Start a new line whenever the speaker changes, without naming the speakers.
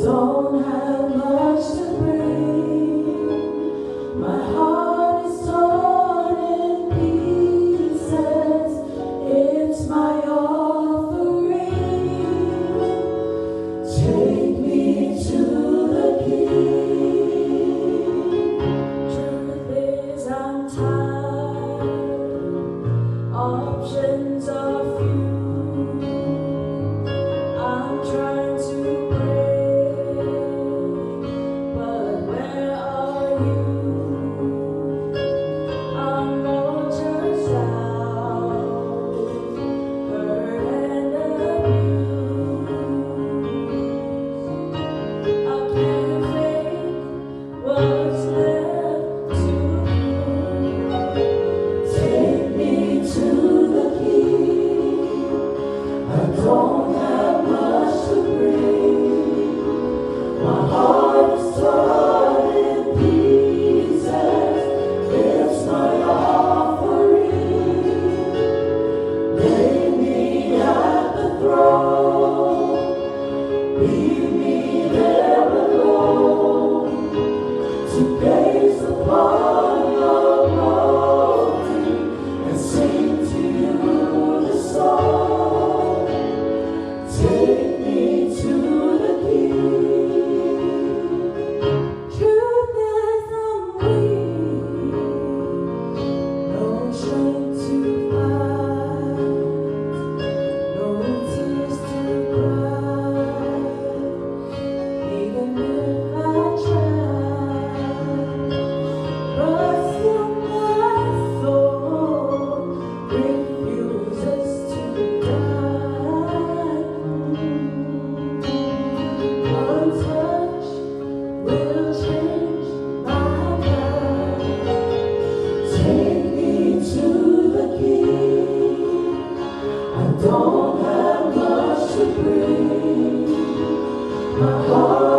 don't have much to bring. My heart is torn in pieces. It's my offering. Take me to the King. Truth is, I'm tired. Options are few. I'm trying to pray, but where are you? I'm all just out, hurt and abused. I can't fake what's left to prove. Take me to the King. I don't have much to bring. My heart is torn in pieces. It's my offering. Lay me at the throne. Leave me there alone to gaze upon your glory and sing to you the song. Take me to the King. Truth is, I'm weak, no strength to fight, no tears to cry. Even if I try, but still my soul refuses to die. One touch will change my life. Take me to the King. I don't have much to bring. My heart